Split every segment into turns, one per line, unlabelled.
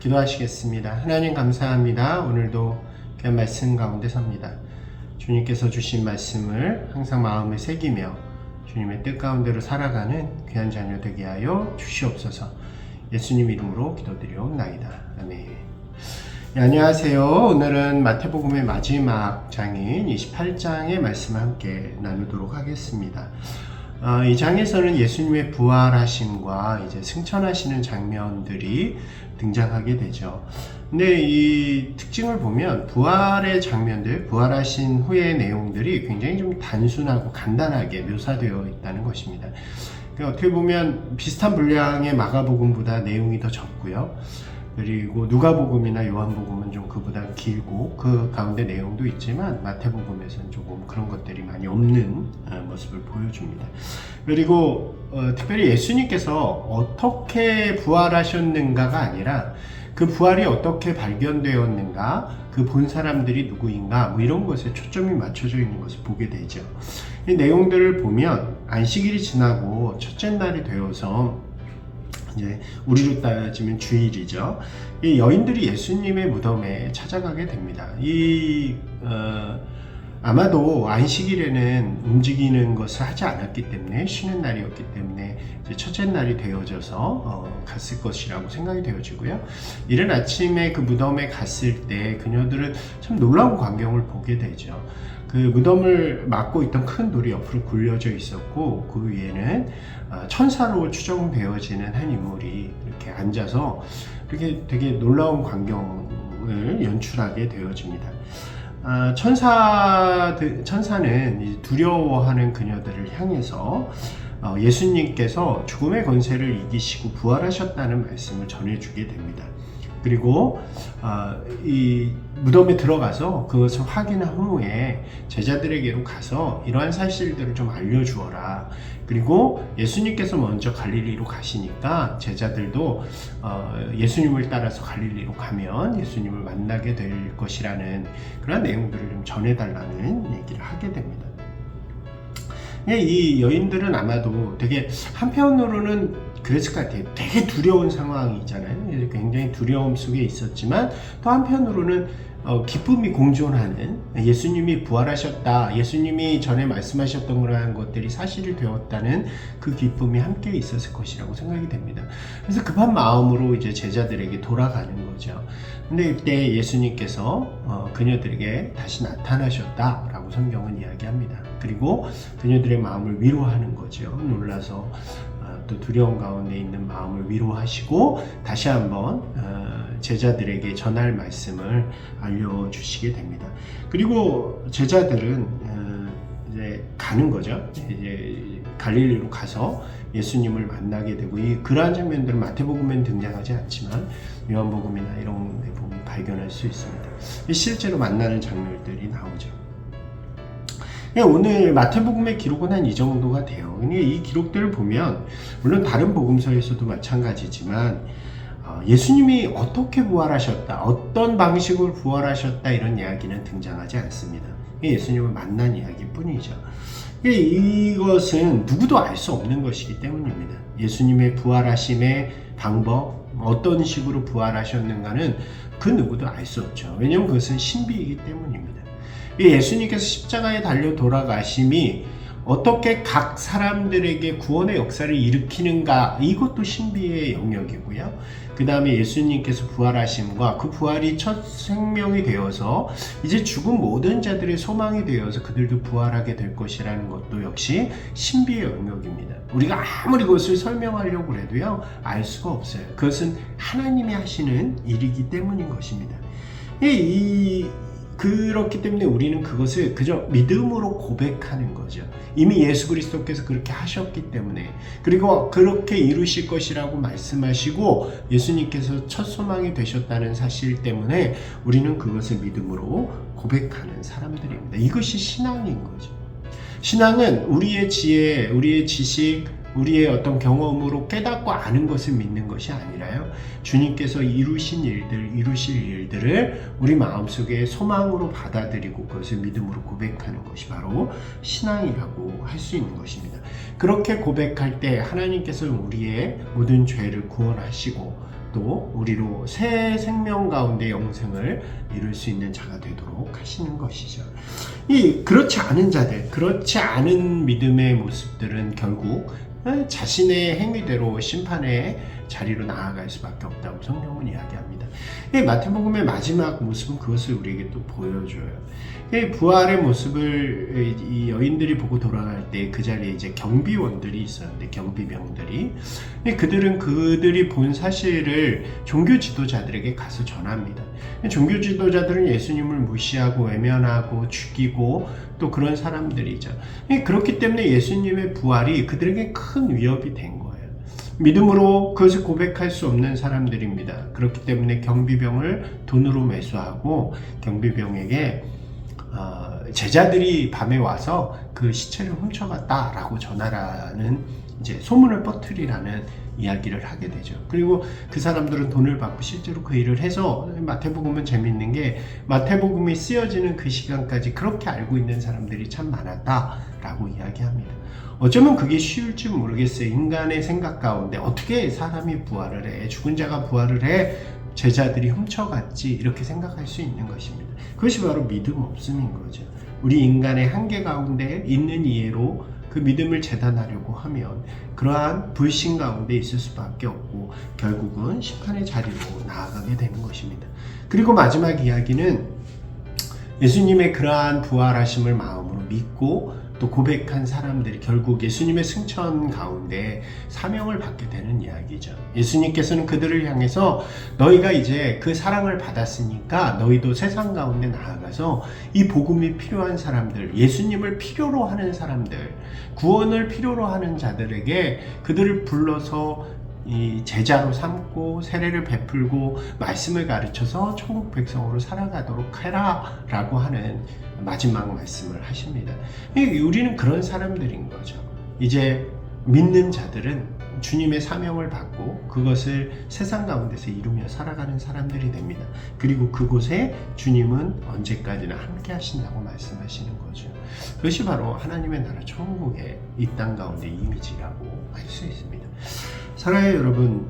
기도하시겠습니다. 하나님 감사합니다. 오늘도 귀한 말씀 가운데 섭니다. 주님께서 주신 말씀을 항상 마음에 새기며 주님의 뜻 가운데로 살아가는 귀한 자녀 되게 하여 주시옵소서. 예수님 이름으로 기도드리옵나이다. 아멘. 네, 안녕하세요. 오늘은 마태복음의 마지막 장인 28장의 말씀을 함께 나누도록 하겠습니다. 이 장에서는 예수님의 부활하심과 이제 승천하시는 장면들이 등장하게 되죠. 근데 이 특징을 보면 부활의 장면들, 부활하신 후의 내용들이 굉장히 좀 단순하고 간단하게 묘사되어 있다는 것입니다. 그러니까 어떻게 보면 비슷한 분량의 마가복음보다 내용이 더 적고요. 그리고 누가복음이나 요한복음은 좀 그보다 길고 그 가운데 내용도 있지만 마태복음에서는 조금 그런 것들이 많이 없는 모습을 보여줍니다. 그리고 특별히 예수님께서 어떻게 부활하셨는가가 아니라 그 부활이 어떻게 발견되었는가, 그 본 사람들이 누구인가, 뭐 이런 것에 초점이 맞춰져 있는 것을 보게 되죠. 이 내용들을 보면 안식일이 지나고 첫째 날이 되어서 이제 우리로 따지면 주일이죠. 이 여인들이 예수님의 무덤에 찾아가게 됩니다. 아마도 안식일에는 움직이는 것을 하지 않았기 때문에, 쉬는 날이었기 때문에 이제 첫째 날이 되어져서 갔을 것이라고 생각이 되어지고요. 이른 아침에 그 무덤에 갔을 때 그녀들은 참 놀라운 광경을 보게 되죠. 그 무덤을 막고 있던 큰 돌이 옆으로 굴려져 있었고, 그 위에는 천사로 추정되어지는 한 인물이 이렇게 앉아서 이렇게 되게 놀라운 광경을 연출하게 되어집니다. 천사는 두려워하는 그녀들을 향해서 예수님께서 죽음의 권세를 이기시고 부활하셨다는 말씀을 전해주게 됩니다. 그리고 이 무덤에 들어가서 그것을 확인한 후에 제자들에게로 가서 이러한 사실들을 좀 알려주어라. 그리고 예수님께서 먼저 갈릴리로 가시니까 제자들도 예수님을 따라서 갈릴리로 가면 예수님을 만나게 될 것이라는 그런 내용들을 좀 전해달라는 얘기를 하게 됩니다. 이 여인들은 아마도 되게 한편으로는 그랬을 것 같아요. 되게 두려운 상황이잖아요. 굉장히 두려움 속에 있었지만 또 한편으로는 기쁨이 공존하는, 예수님이 부활하셨다, 예수님이 전에 말씀하셨던 그러한 것들이 사실이 되었다는 그 기쁨이 함께 있었을 것이라고 생각이 됩니다. 그래서 급한 마음으로 이제 제자들에게 돌아가는 거죠. 근데 이때 예수님께서 그녀들에게 다시 나타나셨다라고 성경은 이야기합니다. 그리고 그녀들의 마음을 위로하는 거죠. 놀라서 또 두려움 가운데 있는 마음을 위로하시고 다시 한번 제자들에게 전할 말씀을 알려주시게 됩니다. 그리고 제자들은 이제 가는 거죠. 이제 갈릴리로 가서 예수님을 만나게 되고, 그러한 장면들은 마태복음에는 등장하지 않지만 요한복음이나 이런 데 보면 발견할 수 있습니다. 실제로 만나는 장면들이 나오죠. 오늘 마태복음의 기록은 한 이 정도가 돼요. 이 기록들을 보면 물론 다른 복음서에서도 마찬가지지만 예수님이 어떻게 부활하셨다, 어떤 방식으로 부활하셨다 이런 이야기는 등장하지 않습니다. 예수님을 만난 이야기뿐이죠. 이것은 누구도 알 수 없는 것이기 때문입니다. 예수님의 부활하심의 방법, 어떤 식으로 부활하셨는가는 그 누구도 알 수 없죠. 왜냐하면 그것은 신비이기 때문입니다. 예수님께서 십자가에 달려 돌아가심이 어떻게 각 사람들에게 구원의 역사를 일으키는가, 이것도 신비의 영역이고요. 그 다음에 예수님께서 부활하심과 그 부활이 첫 생명이 되어서 이제 죽은 모든 자들의 소망이 되어서 그들도 부활하게 될 것이라는 것도 역시 신비의 영역입니다. 우리가 아무리 그것을 설명하려고 해도요, 알 수가 없어요. 그것은 하나님이 하시는 일이기 때문인 것입니다. 그렇기 때문에 우리는 그것을 그저 믿음으로 고백하는 거죠. 이미 예수 그리스도께서 그렇게 하셨기 때문에, 그리고 그렇게 이루실 것이라고 말씀하시고 예수님께서 첫 소망이 되셨다는 사실 때문에 우리는 그것을 믿음으로 고백하는 사람들입니다. 이것이 신앙인 거죠. 신앙은 우리의 지혜, 우리의 지식, 우리의 어떤 경험으로 깨닫고 아는 것을 믿는 것이 아니라요, 주님께서 이루신 일들, 이루실 일들을 우리 마음속에 소망으로 받아들이고 그것을 믿음으로 고백하는 것이 바로 신앙이라고 할 수 있는 것입니다. 그렇게 고백할 때 하나님께서 우리의 모든 죄를 구원하시고 또 우리로 새 생명 가운데 영생을 이룰 수 있는 자가 되도록 하시는 것이죠. 그렇지 않은 자들, 그렇지 않은 믿음의 모습들은 결국 자신의 행위대로 심판의 자리로 나아갈 수밖에 없다고 성경은 이야기합니다. 마태복음의 마지막 모습은 그것을 우리에게 또 보여줘요. 부활의 모습을 이 여인들이 보고 돌아갈 때 그 자리에 이제 경비원들이 있었는데, 경비병들이, 그들은 그들이 본 사실을 종교 지도자들에게 가서 전합니다. 종교 지도자들은 예수님을 무시하고 외면하고 죽이고 또 그런 사람들이죠. 그렇기 때문에 예수님의 부활이 그들에게 큰 위협이 된 거예요. 믿음으로 그것을 고백할 수 없는 사람들입니다. 그렇기 때문에 경비병을 돈으로 매수하고 경비병에게 제자들이 밤에 와서 그 시체를 훔쳐갔다라고 전하라는 이제 소문을 퍼뜨리라는 이야기를 하게 되죠. 그리고 그 사람들은 돈을 받고 실제로 그 일을 해서, 마태복음은 재밌는 게 마태복음이 쓰여지는 그 시간까지 그렇게 알고 있는 사람들이 참 많았다라고 이야기합니다. 어쩌면 그게 쉬울지 모르겠어요. 인간의 생각 가운데 어떻게 사람이 부활을 해, 죽은 자가 부활을 해, 제자들이 훔쳐갔지, 이렇게 생각할 수 있는 것입니다. 그것이 바로 믿음 없음인 거죠. 우리 인간의 한계 가운데 있는 이해로 그 믿음을 재단하려고 하면 그러한 불신 가운데 있을 수밖에 없고 결국은 심판의 자리로 나아가게 되는 것입니다. 그리고 마지막 이야기는 예수님의 그러한 부활하심을 마음으로 믿고 또 고백한 사람들이 결국 예수님의 승천 가운데 사명을 받게 되는 이야기죠. 예수님께서는 그들을 향해서 너희가 이제 그 사랑을 받았으니까 너희도 세상 가운데 나아가서 이 복음이 필요한 사람들, 예수님을 필요로 하는 사람들, 구원을 필요로 하는 자들에게 그들을 불러서 이 제자로 삼고 세례를 베풀고 말씀을 가르쳐서 천국 백성으로 살아가도록 해라 라고 하는 마지막 말씀을 하십니다. 우리는 그런 사람들인 거죠. 이제 믿는 자들은 주님의 사명을 받고 그것을 세상 가운데서 이루며 살아가는 사람들이 됩니다. 그리고 그곳에 주님은 언제까지나 함께 하신다고 말씀하시는 거죠. 그것이 바로 하나님의 나라 천국의 이 땅 가운데 이미지라고 할 수 있습니다. 사랑해요 여러분,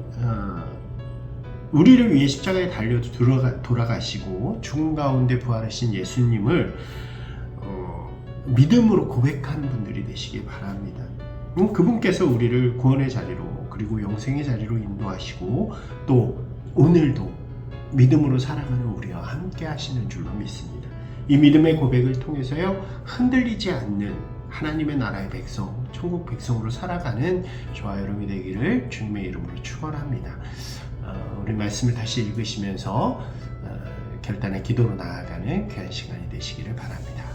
우리를 위해 십자가에 달려 돌아가시고 죽음 가운데 부활하신 예수님을 믿음으로 고백하는 분들이 되시길 바랍니다. 그분께서 우리를 구원의 자리로 그리고 영생의 자리로 인도하시고 또 오늘도 믿음으로 살아가는 우리와 함께 하시는 줄로 믿습니다. 이 믿음의 고백을 통해서요, 흔들리지 않는 하나님의 나라의 백성, 천국 백성으로 살아가는 저와 여러분이 되기를 주님의 이름으로 축원합니다. 우리 말씀을 다시 읽으시면서 결단의 기도로 나아가는 귀한 시간이 되시기를 바랍니다.